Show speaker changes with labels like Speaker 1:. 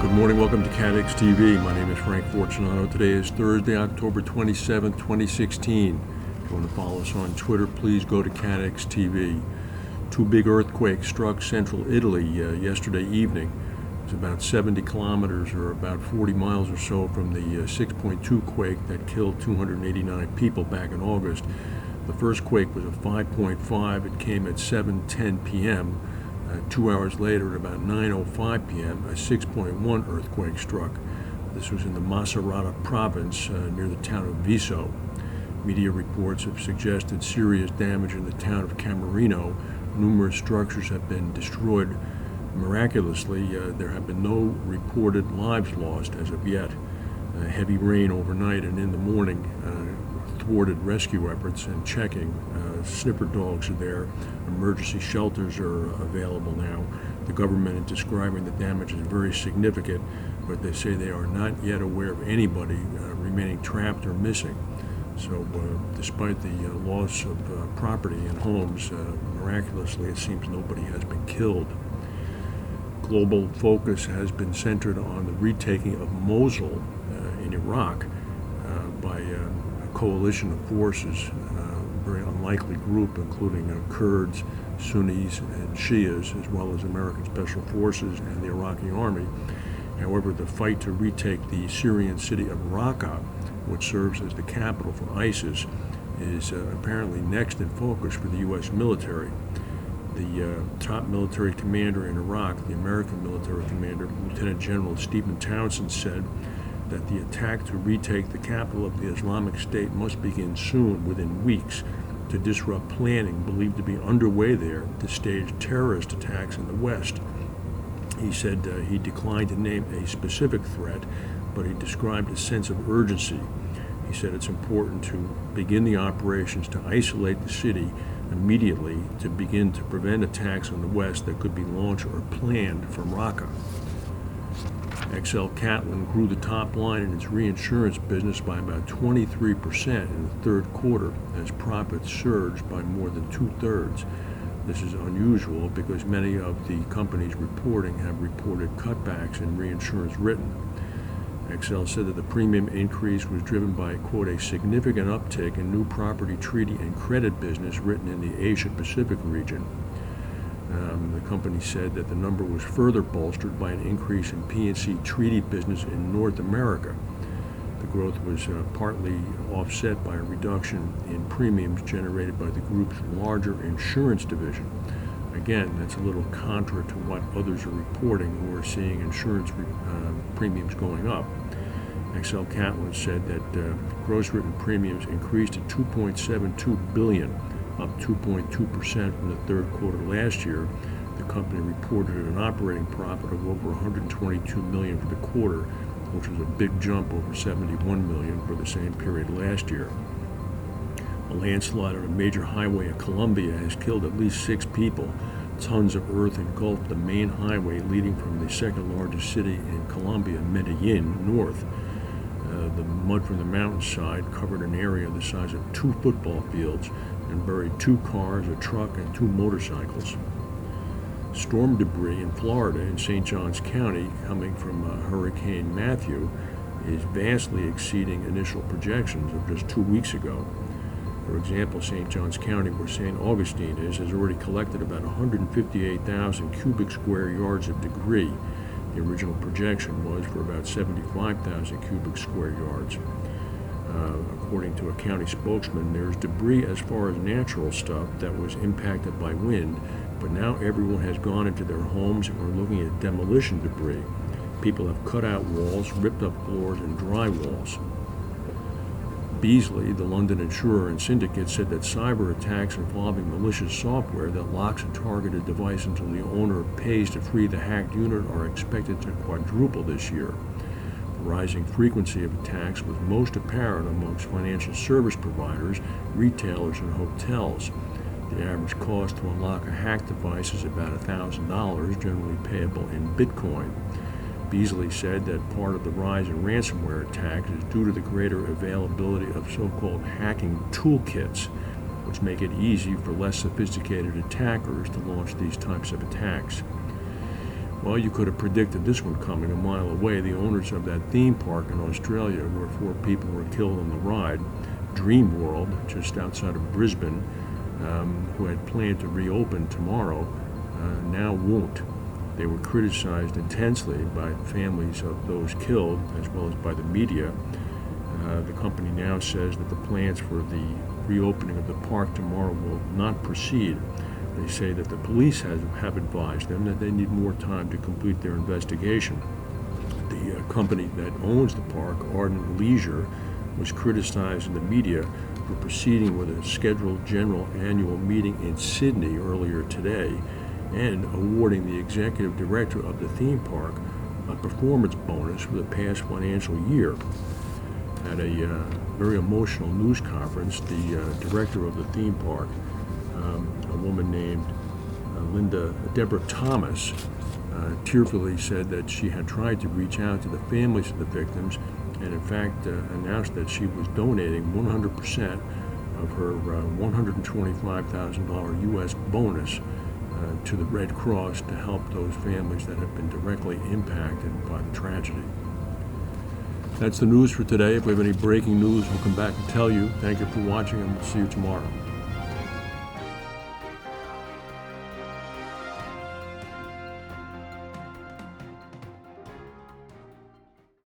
Speaker 1: Good morning, welcome to CATEX TV. My name is Frank Fortunato. Today is Thursday, October 27th, 2016. If you want to follow us on Twitter, please go to CATEX TV. Two big earthquakes struck central Italy yesterday evening. It was about 70 kilometers or about 40 miles or so from the 6.2 quake that killed 289 people back in August. The first quake was a 5.5. It came at 7:10 p.m. 2 hours later, at about 9:05 p.m., a 6.1 earthquake struck. This was in the Macerata province near the town of Viso. Media reports have suggested serious damage in the town of Camerino. Numerous structures have been destroyed. Miraculously, there have been no reported lives lost as of yet. Heavy rain overnight and in the morning thwarted rescue efforts and checking. Sniffer dogs are there. Emergency shelters are available now. The government is describing the damage as very significant, but they say they are not yet aware of anybody remaining trapped or missing. So despite the loss of property and homes, miraculously it seems nobody has been killed. Global focus has been centered on the retaking of Mosul in Iraq by a coalition of forces, a very unlikely group including Kurds, Sunnis, and Shias, as well as American Special Forces and the Iraqi army. However, the fight to retake the Syrian city of Raqqa, which serves as the capital for ISIS, is apparently next in focus for the U.S. military. The top military commander in Iraq, the American military commander, Lieutenant General Stephen Townsend, said that the attack to retake the capital of the Islamic State must begin soon, within weeks, to disrupt planning believed to be underway there to stage terrorist attacks in the West. He said he declined to name a specific threat, but he described a sense of urgency. He said it's important to begin the operations to isolate the city immediately to begin to prevent attacks on the West that could be launched or planned from Raqqa. Catlin grew the top line in its reinsurance business by about 23% in the third quarter as profits surged by more than 2/3. This is unusual because many of the companies reporting have reported cutbacks in reinsurance written. XL said that the premium increase was driven by, quote, a significant uptick in new property treaty and credit business written in the Asia-Pacific region. The company said that the number was further bolstered by an increase in P&C treaty business in North America. The growth was partly offset by a reduction in premiums generated by the group's larger insurance division. Again, that's a little contra to what others are reporting who are seeing insurance premiums going up. Catlin said that gross written premiums increased to $2.72 billion, up 2.2% from the third quarter last year. The company reported an operating profit of over $122 million for the quarter, which was a big jump over $71 million for the same period last year. A landslide on a major highway in Colombia has killed at least 6 people. Tons of earth engulfed the main highway leading from the second largest city in Colombia, Medellin, north. The mud from the mountainside covered an area the size of 2 football fields and buried 2 cars, a truck, and 2 motorcycles. Storm debris in Florida in St. Johns County coming from Hurricane Matthew is vastly exceeding initial projections of just 2 weeks ago. For example, St. Johns County, where St. Augustine is, has already collected about 158,000 cubic square yards of debris. The original projection was for about 75,000 cubic square yards. According to a county spokesman, there's debris as far as natural stuff that was impacted by wind, but now everyone has gone into their homes and we're looking at demolition debris. People have cut out walls, ripped up floors, and drywalls. Beazley, the London insurer and syndicate, said that cyber attacks involving malicious software that locks a targeted device until the owner pays to free the hacked unit are expected to quadruple this year. The rising frequency of attacks was most apparent amongst financial service providers, retailers, and hotels. The average cost to unlock a hacked device is about $1,000, generally payable in Bitcoin. Beazley said that part of the rise in ransomware attacks is due to the greater availability of so-called hacking toolkits, which make it easy for less sophisticated attackers to launch these types of attacks. Well, you could have predicted this one coming a mile away. The owners of that theme park in Australia, where 4 people were killed on the ride, Dreamworld, just outside of Brisbane, who had planned to reopen tomorrow, now won't. They were criticized intensely by families of those killed, as well as by the media. The company now says that the plans for the reopening of the park tomorrow will not proceed. They say that the police have advised them that they need more time to complete their investigation. The company that owns the park, Ardent Leisure, was criticized in the media for proceeding with a scheduled general annual meeting in Sydney earlier today and awarding the executive director of the theme park a performance bonus for the past financial year. At a very emotional news conference, the director of the theme park, a woman named Deborah Thomas, tearfully said that she had tried to reach out to the families of the victims and in fact announced that she was donating 100% of her $125,000 U.S. bonus to the Red Cross to help those families that have been directly impacted by the tragedy. That's the news for today. If we have any breaking news, we'll come back and tell you. Thank you for watching, and we'll see you tomorrow.